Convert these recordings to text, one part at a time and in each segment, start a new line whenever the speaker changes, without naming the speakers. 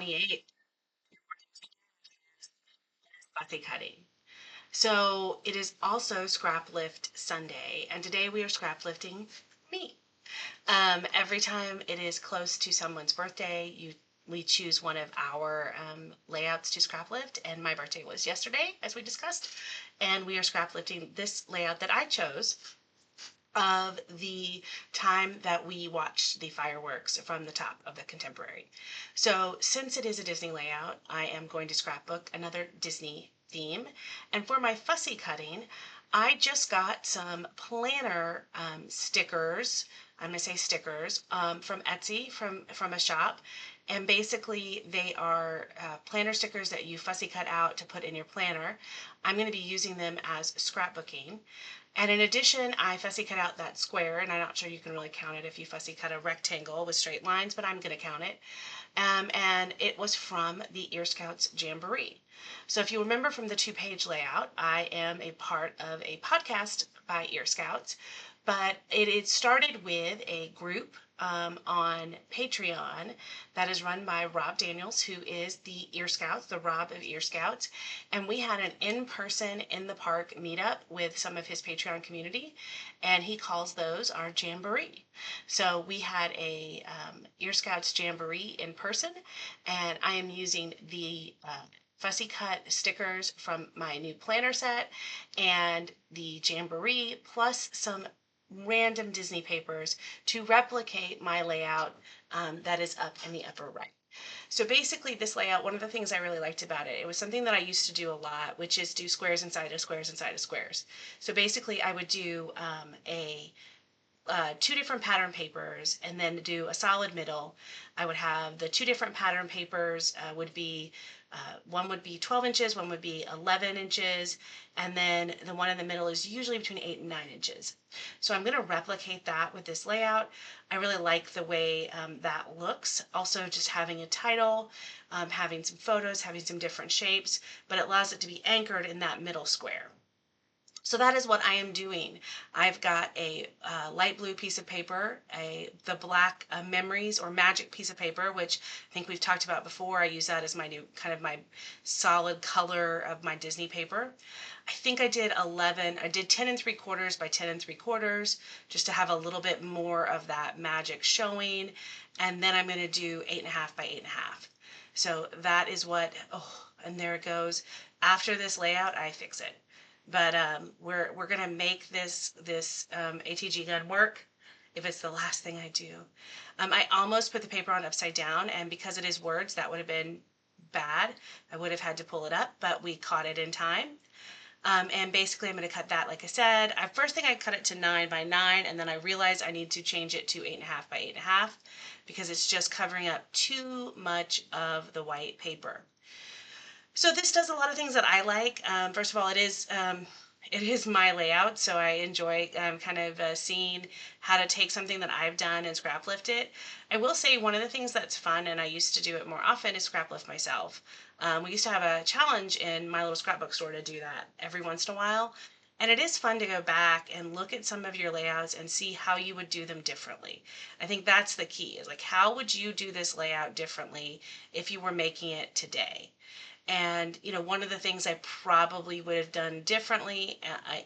28th, fussy cutting. So it is also Scraplift Sunday, and today we are scraplifting me. Every time it is close to someone's birthday, we choose one of our layouts to scraplift, and my birthday was yesterday, as we discussed, and we are scraplifting this layout that I chose of the time that we watched the fireworks from the top of the Contemporary. So since it is a Disney layout, I am going to scrapbook another Disney theme. And for my fussy cutting, I just got some planner stickers. I'm going to say stickers from Etsy, from a shop. And basically, they are planner stickers that you fussy cut out to put in your planner. I'm going to be using them as scrapbooking. And in addition, I fussy cut out that square, and I'm not sure you can really count it if you fussy cut a rectangle with straight lines, but I'm going to count it. And it was from the Ear Scouts Jamboree. So if you remember from the two-page layout, I am a part of a podcast by Ear Scouts, but it started with a group on Patreon that is run by Rob Daniels, who is the Ear Scouts, the Rob of Ear Scouts. And we had an in-person in the park meetup with some of his Patreon community, and he calls those our Jamboree. So we had a Ear Scouts Jamboree in person, and I am using the fussy cut stickers from my new planner set and the Jamboree plus some random Disney papers to replicate my layout that is up in the upper right. So basically this layout, one of the things I really liked about it, it was something that I used to do a lot, which is do squares inside of squares inside of squares. So basically I would do two different pattern papers and then do a solid middle. I would have the two different pattern papers would be one would be 12 inches, one would be 11 inches, and then the one in the middle is usually between 8 and 9 inches. So I'm going to replicate that with this layout. I really like the way that looks. Also just having a title, having some photos, having some different shapes, but it allows it to be anchored in that middle square. So that is what I am doing. I've got a light blue piece of paper, the black memories or magic piece of paper, which I think we've talked about before. I use that as my new kind of my solid color of my Disney paper. I think I did 10 and 3/4 by 10 and 3/4 just to have a little bit more of that magic showing. And then I'm going to do 8.5 by 8.5. So that is what, oh, and there it goes. After this layout, I fix it. But we're gonna make this ATG gun work if it's the last thing I do. I almost put the paper on upside down, and because it is words, that would have been bad. I would have had to pull it up, but we caught it in time. And basically I'm going to cut that, like I said. First thing I cut it to 9 by 9, and then I realized I need to change it to 8.5 by 8.5 because it's just covering up too much of the white paper. So this does a lot of things that I like. First of all, it is my layout, so I enjoy kind of seeing how to take something that I've done and scrap lift it. I will say one of the things that's fun, and I used to do it more often, is scrap lift myself. We used to have a challenge in my little scrapbook store to do that every once in a while. And it is fun to go back and look at some of your layouts and see how you would do them differently. I think that's the key, is like, how would you do this layout differently if you were making it today? And, one of the things I probably would have done differently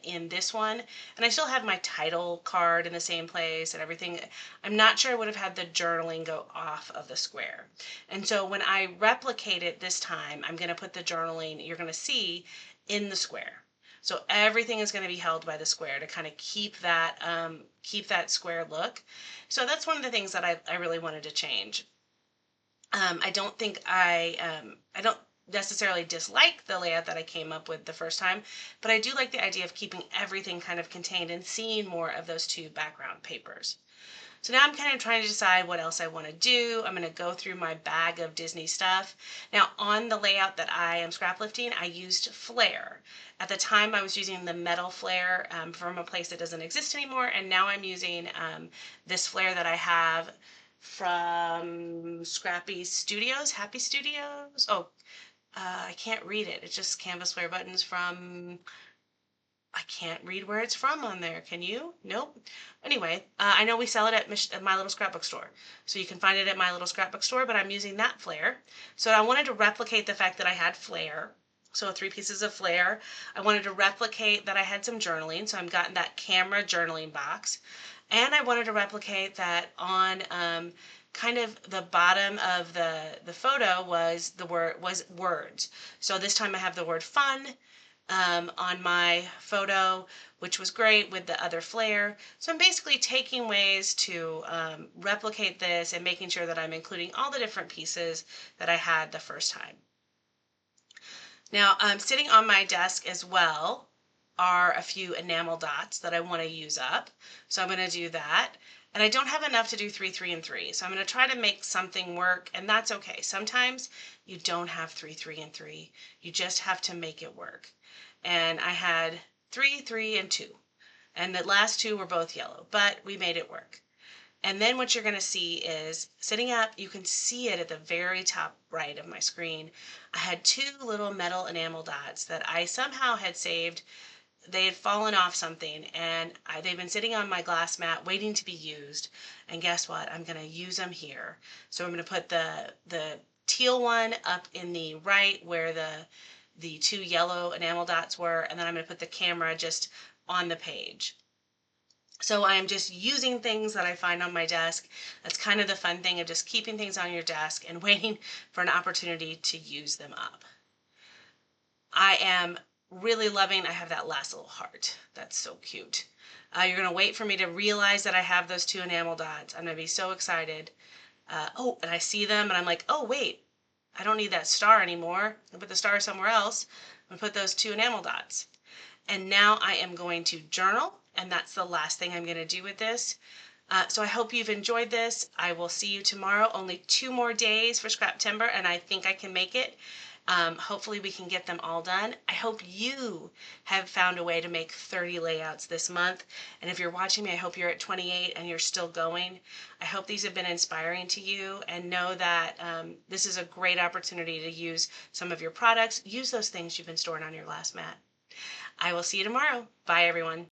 in this one, and I still have my title card in the same place and everything, I'm not sure I would have had the journaling go off of the square. And so when I replicate it this time, I'm going to put the journaling, you're going to see, in the square. So everything is going to be held by the square to kind of keep that square look. So that's one of the things that I really wanted to change. I don't think I don't necessarily dislike the layout that I came up with the first time, but I do like the idea of keeping everything kind of contained and seeing more of those two background papers. So now I'm kind of trying to decide what else I want to do. I'm going to go through my bag of Disney stuff. Now on the layout that I am scrap lifting, I used flare. At the time I was using the metal flare from a place that doesn't exist anymore, and now I'm using this flare that I have from Scrappy Studios, Happy Studios. Oh, I can't read it. It's just canvas flare buttons from I can't read where it's from on there. Can you? Nope. Anyway, I know we sell it at My Little Scrapbook Store. So you can find it at My Little Scrapbook Store, but I'm using that flare. So I wanted to replicate the fact that I had flare. So 3 pieces of flare. I wanted to replicate that I had some journaling. So I'm gotten that camera journaling box. And I wanted to replicate that on kind of the bottom of the photo was words. So this time I have the word fun on my photo, which was great with the other flare. So I'm basically taking ways to replicate this and making sure that I'm including all the different pieces that I had the first time. Now, sitting on my desk as well are a few enamel dots that I want to use up. So I'm going to do that. And I don't have enough to do 3, 3, and 3. So I'm going to try to make something work, and that's okay. Sometimes you don't have 3, 3, and 3. You just have to make it work. And I had 3, 3, and 2. And the last 2 were both yellow, but we made it work. And then what you're going to see is, sitting up, you can see it at the very top right of my screen. I had 2 little metal enamel dots that I somehow had saved. They had fallen off something, and they've been sitting on my glass mat waiting to be used. And guess what? I'm going to use them here. So I'm going to put the teal one up in the right where the 2 yellow enamel dots were, and then I'm going to put the camera just on the page. So I am just using things that I find on my desk. That's kind of the fun thing of just keeping things on your desk and waiting for an opportunity to use them up. I am really loving, I have that last little heart. That's so cute. You're going to wait for me to realize that I have those 2 enamel dots. I'm going to be so excited. And I see them and I'm like, oh, wait, I don't need that star anymore. I'll put the star somewhere else. I'm going to put those 2 enamel dots. And now I am going to journal, and that's the last thing I'm going to do with this. So I hope you've enjoyed this. I will see you tomorrow. Only 2 more days for Scraptember, and I think I can make it. Hopefully we can get them all done. I hope you have found a way to make 30 layouts this month. And if you're watching me, I hope you're at 28 and you're still going. I hope these have been inspiring to you, and know that this is a great opportunity to use some of your products. Use those things you've been storing on your glass mat. I will see you tomorrow. Bye, everyone.